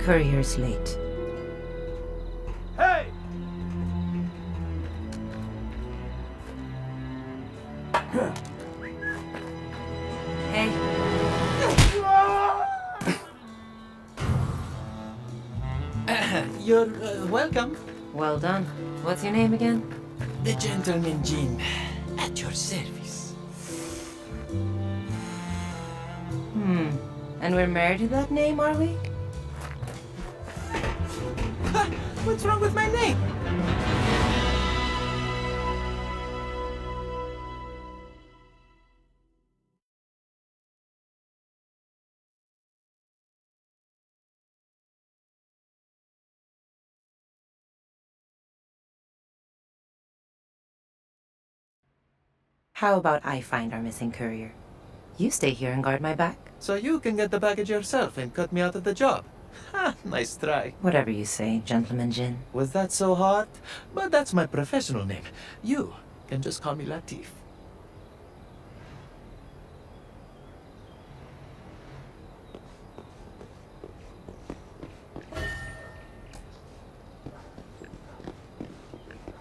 Courier's late. Hey! Hey, You're welcome. well done. What's your name again? The gentleman Jin, at your service. And we're married to that name, are we? Ha! What's wrong with my name? How about I find our missing courier? You stay here and guard my back. So you can get the package yourself and cut me out of the job. Ha! Nice try. Whatever you say, Gentleman Jin. Was that so hard? But that's my professional name. You can just call me Latif.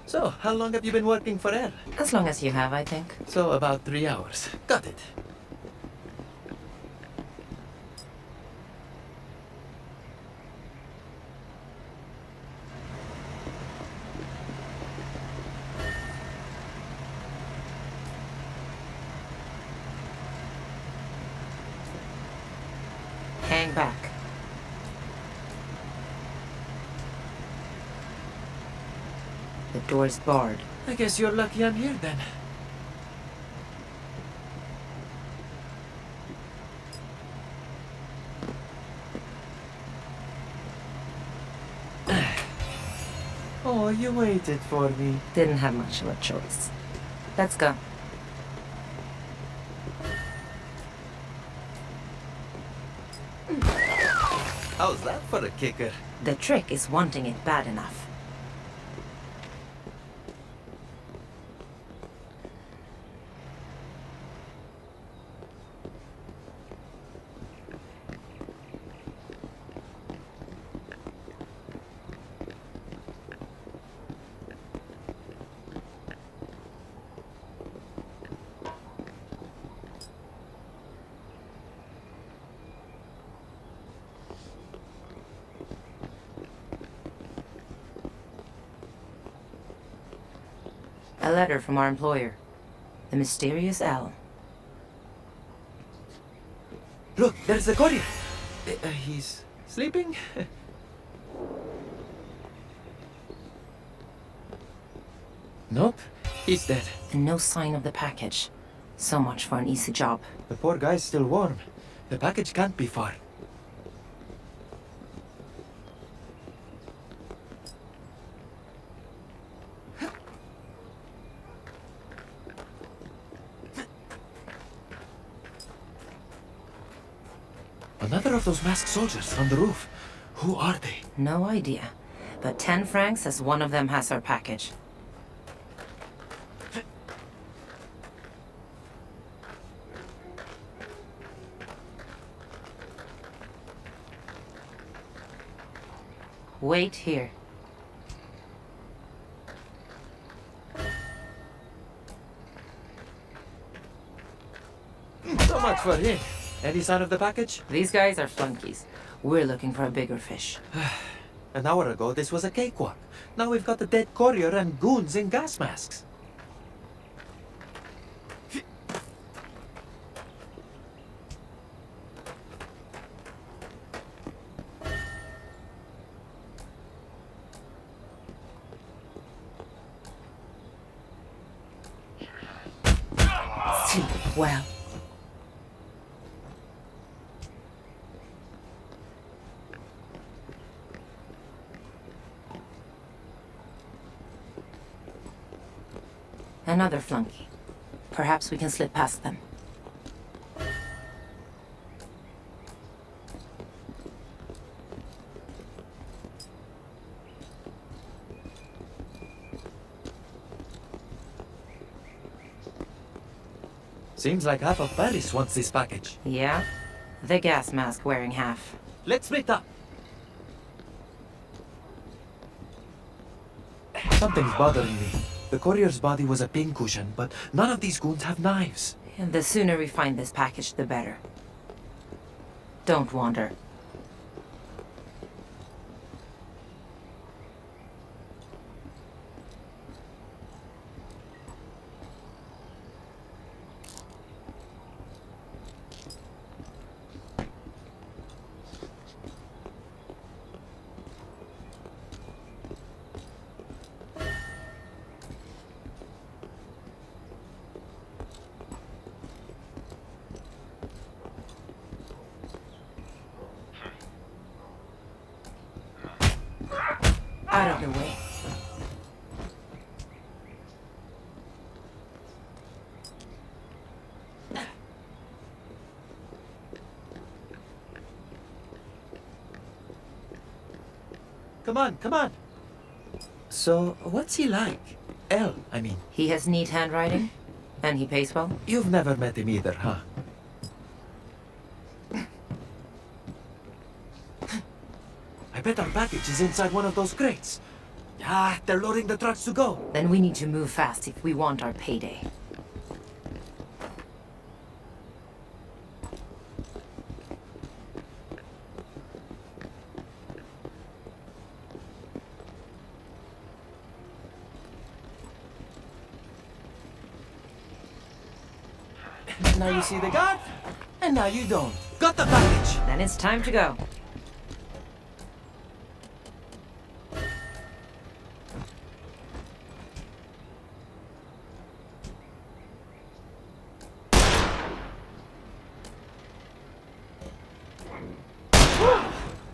So, how long have you been working for Air? As long as you have, I think. So, about 3 hours. Got it. Hang back. The door's barred. I guess you're lucky I'm here then. Oh, you waited for me. Didn't have much of a choice. Let's go. How's that for a kicker? The trick is wanting it bad enough. A letter from our employer. The mysterious L. Look, there's the courier. He's sleeping? Nope, he's dead. And no sign of the package. So much for an easy job. The poor guy's still warm. The package can't be far. Another of those masked soldiers on the roof. Who are they? No idea. But 10 francs says one of them has our package. Wait here. So much for him. Any sign of the package? These guys are flunkies. We're looking for a bigger fish. An hour ago, this was a cakewalk. Now we've got the dead courier and goons in gas masks. Sleep well. Another flunky. Perhaps we can slip past them. Seems like half of Paris wants this package. Yeah? The gas mask wearing half. Let's split up. Something's bothering me. The courier's body was a pincushion, but none of these goons have knives. And the sooner we find this package, the better. Don't wander. Out of the way. Come on, come on. So, what's he like? L, I mean. He has neat handwriting, and he pays well. You've never met him either, huh? I bet our package is inside one of those crates. Ah, they're loading the trucks to go. Then we need to move fast if we want our payday. Now you see the guard, and now you don't. Got the package! Then it's time to go.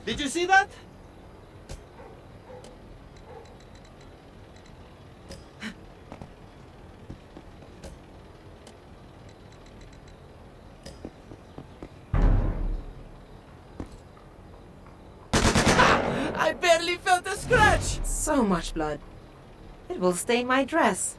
Did you see that? I barely felt a scratch! So much blood. It will stain my dress.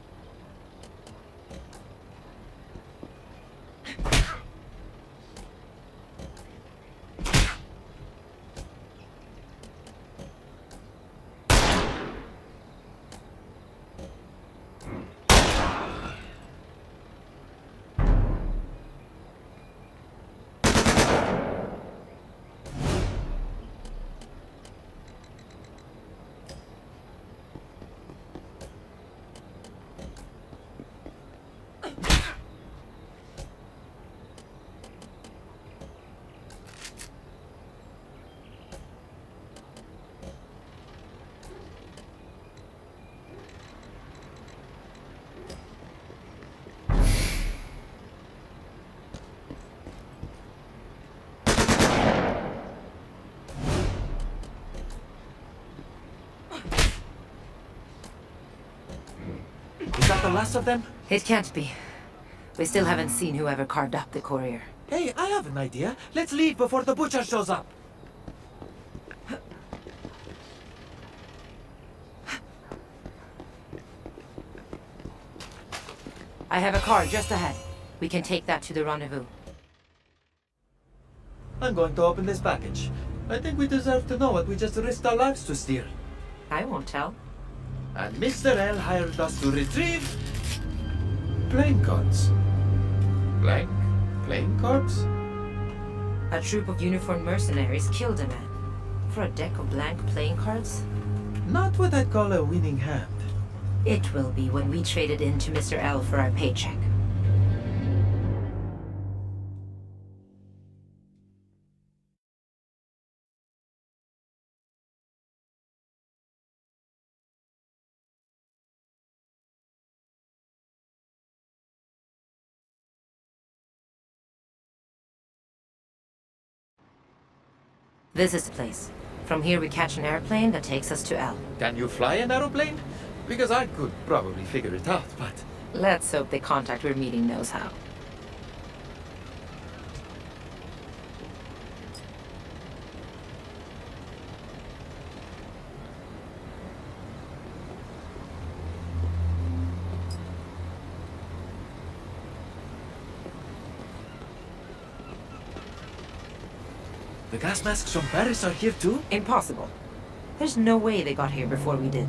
Is that the last of them? It can't be. We still haven't seen whoever carved up the courier. Hey, I have an idea. Let's leave before the butcher shows up. I have a car just ahead. We can take that to the rendezvous. I'm going to open this package. I think we deserve to know what we just risked our lives to steal. I won't tell. And Mr. L hired us to retrieve... playing cards. Blank playing cards? A troop of uniformed mercenaries killed a man. For a deck of blank playing cards? Not what I'd call a winning hand. It will be when we trade it in to Mr. L for our paycheck. This is the place. From here we catch an airplane that takes us to L. Can you fly an aeroplane? Because I could probably figure it out, but... Let's hope the contact we're meeting knows how. The gas masks from Paris are here too? Impossible. There's no way they got here before we did.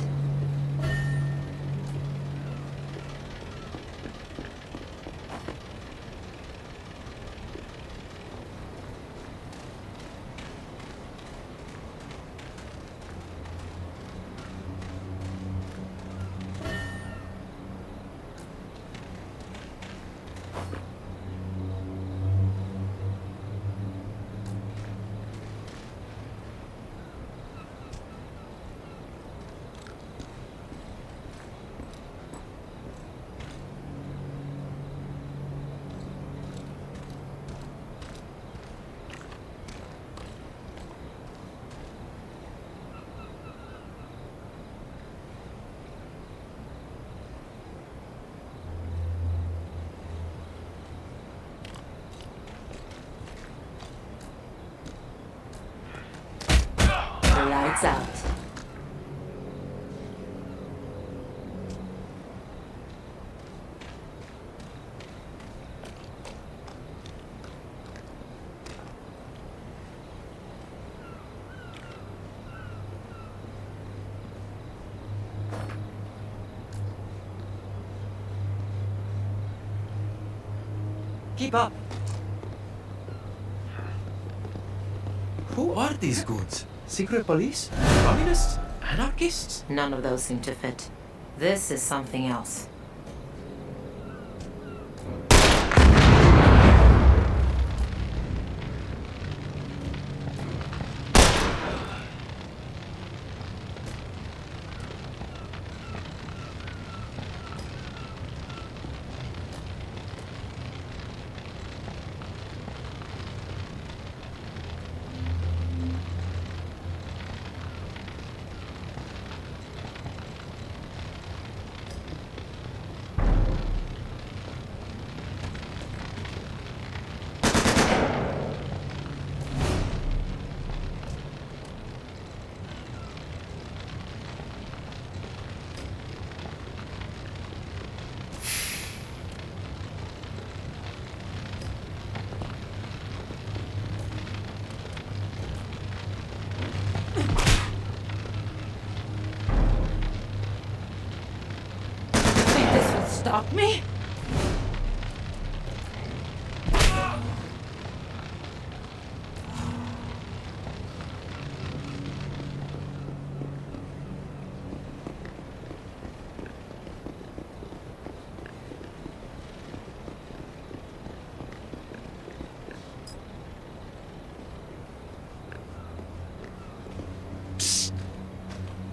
Lights out. Keep up. Who are these goons? Secret police? Communists? Anarchists? None of those seem to fit. This is something else. Stop me? Psst.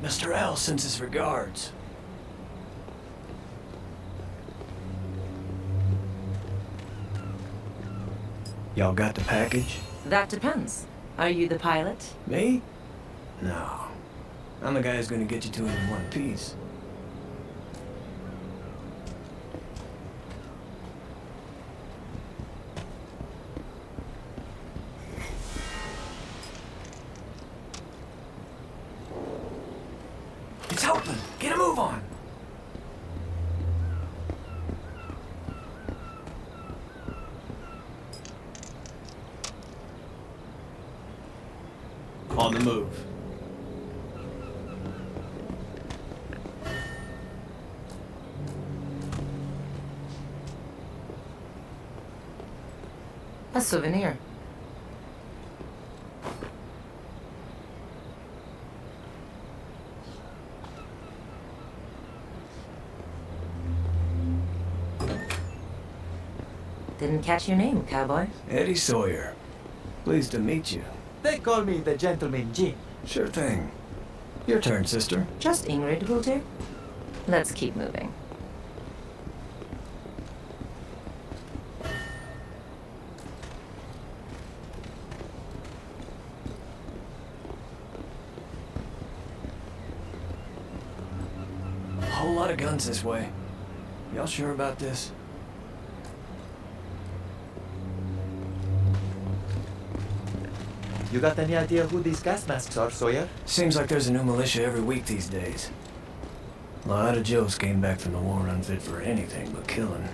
Mr. L sends his regards. Y'all got the package? That depends. Are you the pilot? Me? No. I'm the guy who's gonna get you to it in one piece. It's open! Get a move on! On the move. A souvenir. Didn't catch your name, cowboy. Eddie Sawyer. Pleased to meet you. They call me the Gentleman Jim. Sure thing. Your turn, sister. Just Ingrid will do. Let's keep moving. A whole lot of guns this way. Y'all sure about this? You got any idea who these gas masks are, Sawyer? Seems like there's a new militia every week these days. A lot of Joes came back from the war unfit for anything but killing.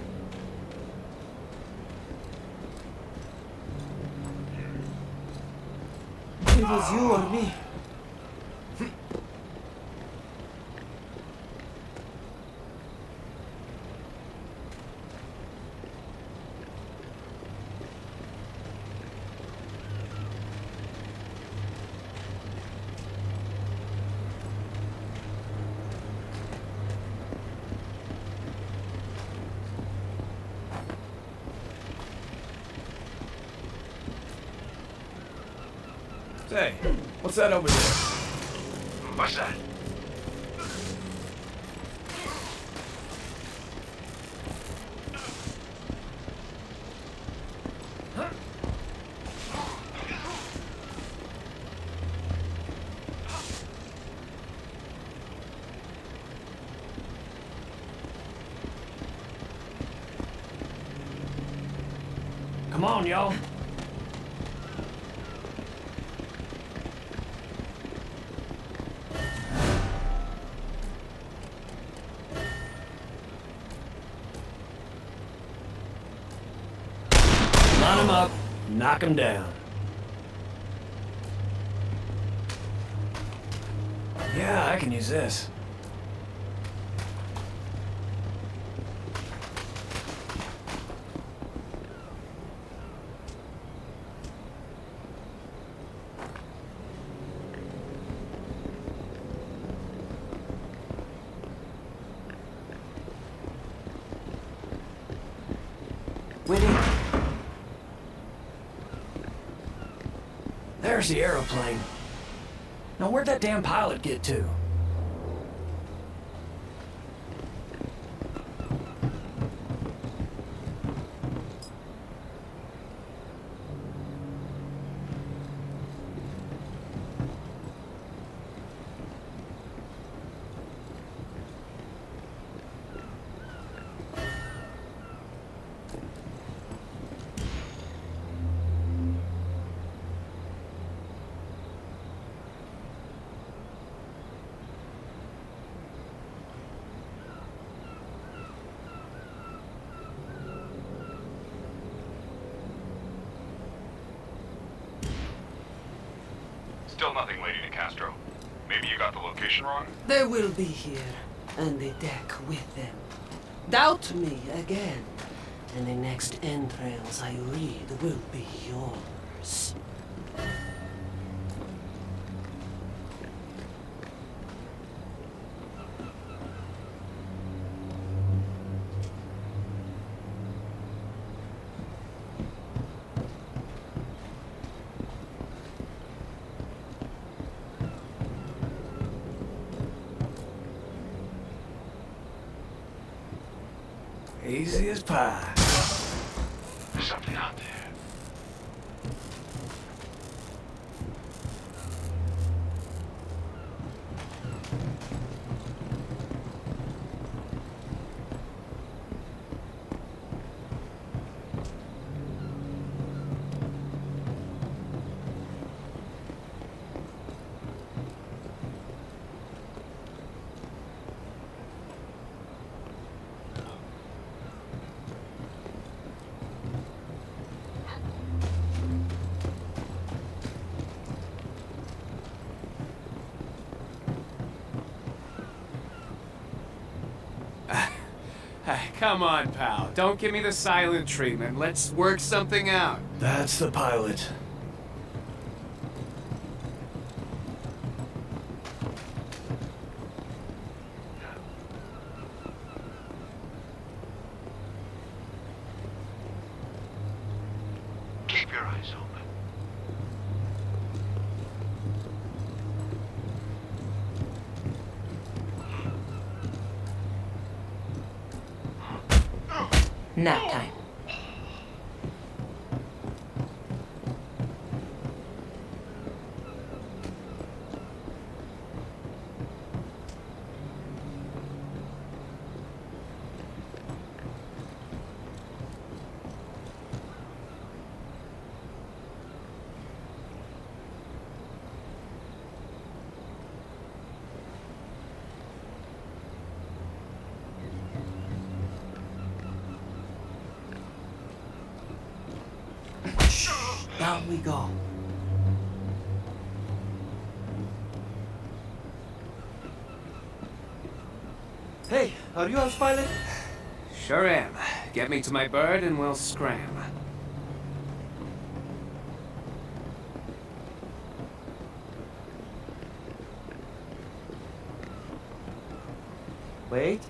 It was you or me. Say, what's that over there? What's that? Come on, y'all. Knock him down. Yeah, I can use this. Winnie? There's the aeroplane. Now where'd that damn pilot get to? Still nothing, Lady Castro. Maybe you got the location wrong? They will be here, and the deck with them. Doubt me again, and the next entrails I read will be yours. Easy as pie. There's something out there. Come on, pal. Don't give me the silent treatment. Let's work something out. That's the pilot. Keep your eyes open. Nap time. Down we go. Hey, are you house pilot? Sure am. Get me to my bird and we'll scram. Wait.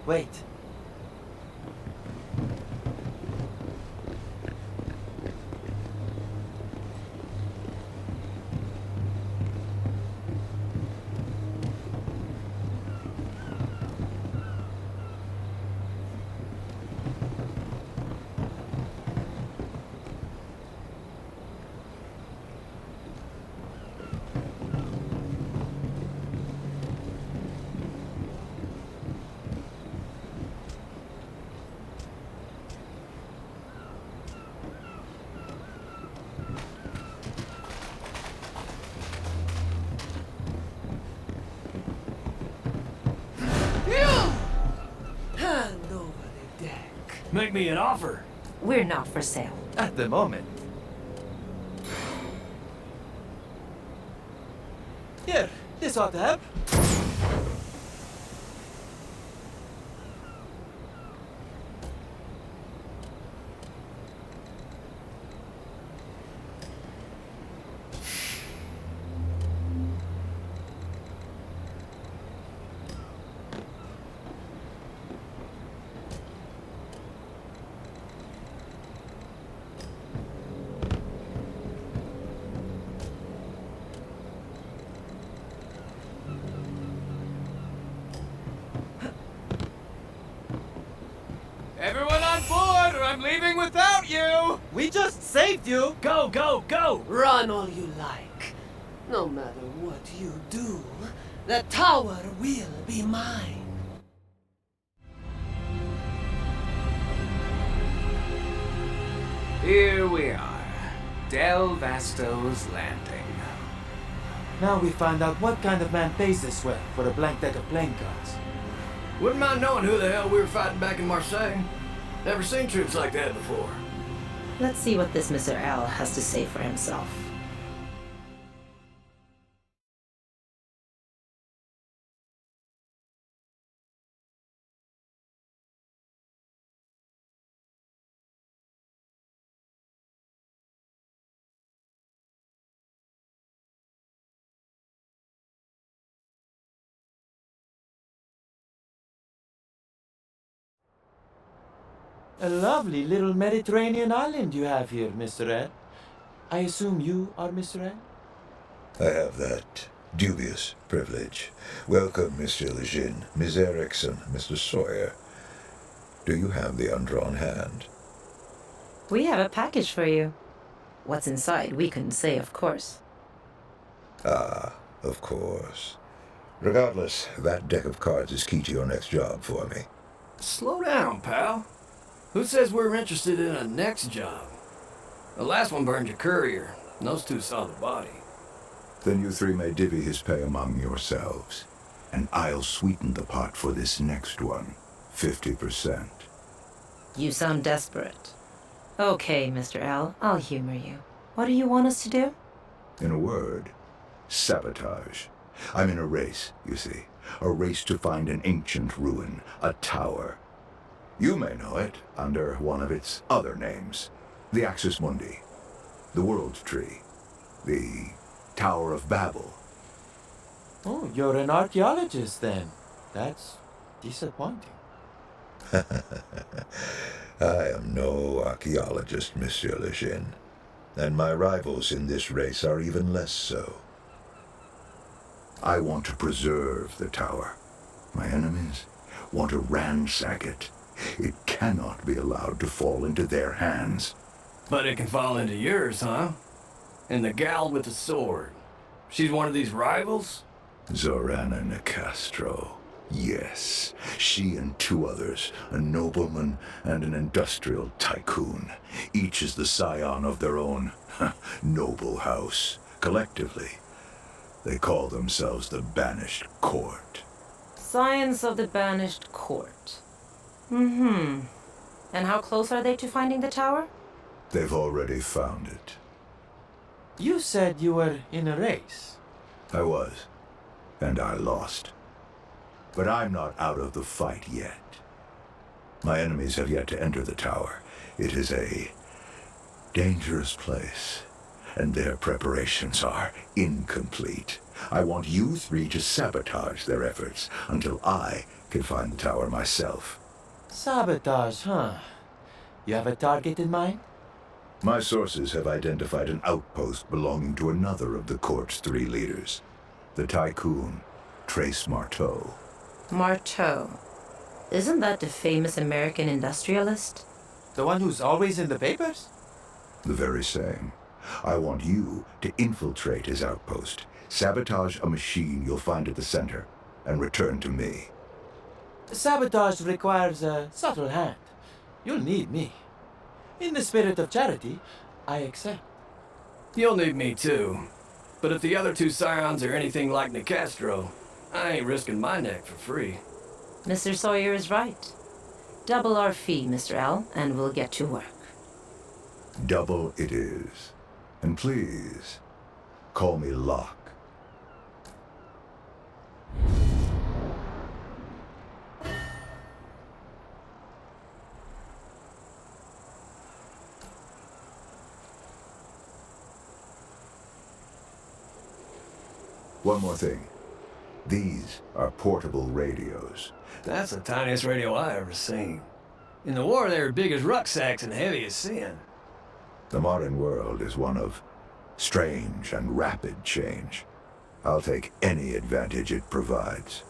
Hand over the deck. Make me an offer. We're not for sale. At the moment. Here, this ought to help. Everyone on board, or I'm leaving without you! We just saved you! Go, go, go! Run all you like. No matter what you do, the tower will be mine. Here we are. Del Vasto's Landing. Now we find out what kind of man pays this well for a blank deck of playing cards. Wouldn't mind knowing who the hell we were fighting back in Marseille. Never seen troops like that before. Let's see what this Mr. L has to say for himself. A lovely little Mediterranean island you have here, Mr. Ed. I assume you are Mr. Ed? I have that dubious privilege. Welcome, Monsieur Lejeune, Miss Erickson, Mr. Sawyer. Do you have the undrawn hand? We have a package for you. What's inside, we couldn't say, of course. Ah, of course. Regardless, that deck of cards is key to your next job for me. Slow down, pal. Who says we're interested in a next job? The last one burned your courier, and those two saw the body. Then you three may divvy his pay among yourselves. And I'll sweeten the pot for this next one. 50%. You sound desperate. Okay, Mr. L, I'll humor you. What do you want us to do? In a word, sabotage. I'm in a race, you see. A race to find an ancient ruin, a tower. You may know it under one of its other names. The Axis Mundi. The World Tree. The Tower of Babel. Oh, you're an archaeologist then. That's disappointing. I am no archaeologist, Monsieur Lejeune. And my rivals in this race are even less so. I want to preserve the tower. My enemies want to ransack it. It cannot be allowed to fall into their hands. But it can fall into yours, huh? And the gal with the sword. She's one of these rivals? Zorana Nicastro. Yes, she and two others, a nobleman and an industrial tycoon. Each is the scion of their own noble house. Collectively, they call themselves the Banished Court. Science of the Banished Court. Mm-hmm. And how close are they to finding the tower? They've already found it. You said you were in a race. I was, and I lost. But I'm not out of the fight yet. My enemies have yet to enter the tower. It is a dangerous place, and their preparations are incomplete. I want you three to sabotage their efforts until I can find the tower myself. Sabotage, huh? You have a target in mind? My sources have identified an outpost belonging to another of the court's three leaders, the tycoon, Trace Marteau. Marteau. Isn't that the famous American industrialist? The one who's always in the papers? The very same. I want you to infiltrate his outpost, sabotage a machine you'll find at the center, and return to me. Sabotage requires a subtle hand. You'll need me. In the spirit of charity, I accept. You'll need me too. But if the other two scions are anything like Nicastro, I ain't risking my neck for free. Mr. Sawyer is right. Double our fee, Mr. L, and we'll get to work. Double it is. And please, call me Locke. One more thing. These are portable radios. That's the tiniest radio I ever seen. In the war, they were big as rucksacks and heavy as sin. The modern world is one of strange and rapid change. I'll take any advantage it provides.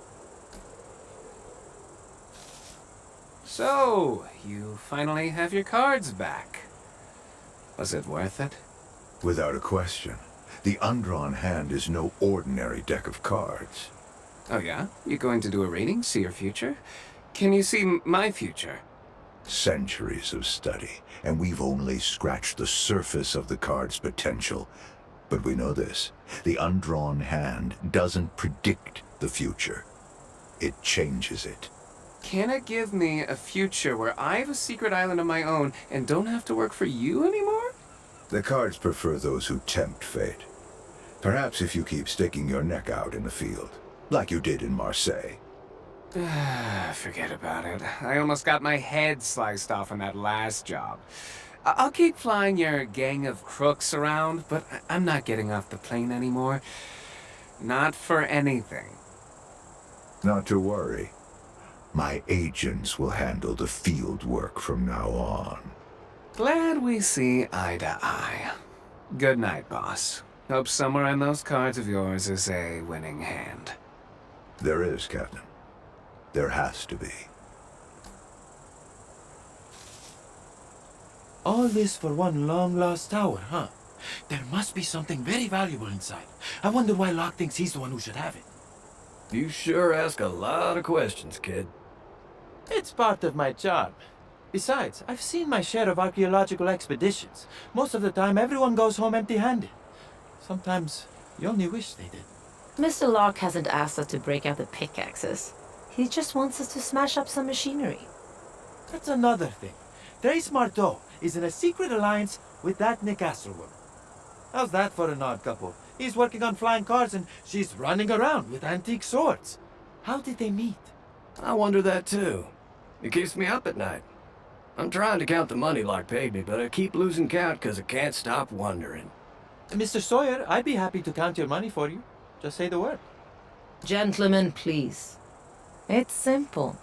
So, you finally have your cards back. Was it worth it? Without a question. The undrawn hand is no ordinary deck of cards. Oh yeah? You going to do a reading, see your future? Can you see my future? Centuries of study, and we've only scratched the surface of the card's potential. But we know this. The undrawn hand doesn't predict the future. It changes it. Can it give me a future where I have a secret island of my own and don't have to work for you anymore? The cards prefer those who tempt fate. Perhaps if you keep sticking your neck out in the field, like you did in Marseille. Forget about it. I almost got my head sliced off on that last job. I'll keep flying your gang of crooks around, but I'm not getting off the plane anymore. Not for anything. Not to worry. My agents will handle the field work from now on. Glad we see eye to eye. Good night, boss. Hope somewhere in those cards of yours is a winning hand. There is, Captain. There has to be. All this for one long-lost tower, huh? There must be something very valuable inside. I wonder why Locke thinks he's the one who should have it. You sure ask a lot of questions, kid. It's part of my job. Besides, I've seen my share of archaeological expeditions. Most of the time, everyone goes home empty-handed. Sometimes, you only wish they did. Mr. Locke hasn't asked us to break out the pickaxes. He just wants us to smash up some machinery. That's another thing. Trace Marteau is in a secret alliance with that Nicastro woman. How's that for an odd couple? He's working on flying cars and she's running around with antique swords. How did they meet? I wonder that too. It keeps me up at night. I'm trying to count the money Locke paid me, but I keep losing count because I can't stop wondering. Mr. Sawyer, I'd be happy to count your money for you. Just say the word. Gentlemen, please. It's simple.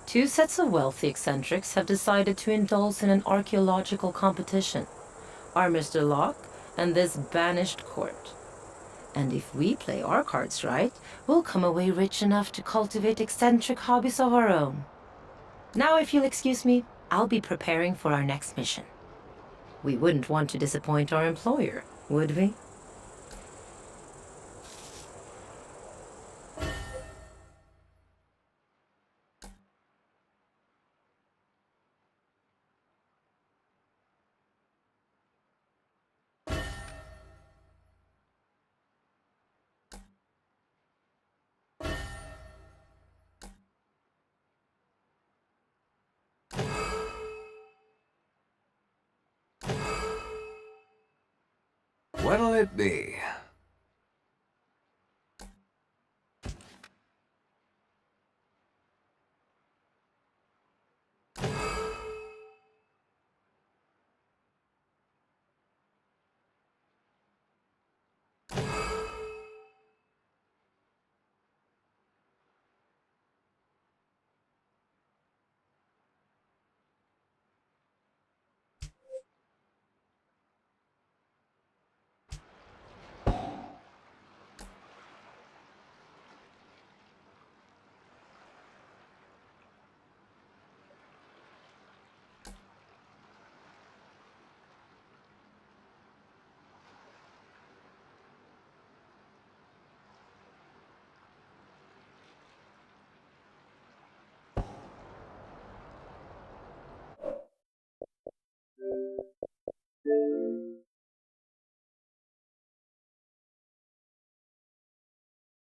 Two sets of wealthy eccentrics have decided to indulge in an archaeological competition. Our Mr. Locke and this banished court. And if we play our cards right, we'll come away rich enough to cultivate eccentric hobbies of our own. Now, if you'll excuse me, I'll be preparing for our next mission. We wouldn't want to disappoint our employer, would we? What'll it be?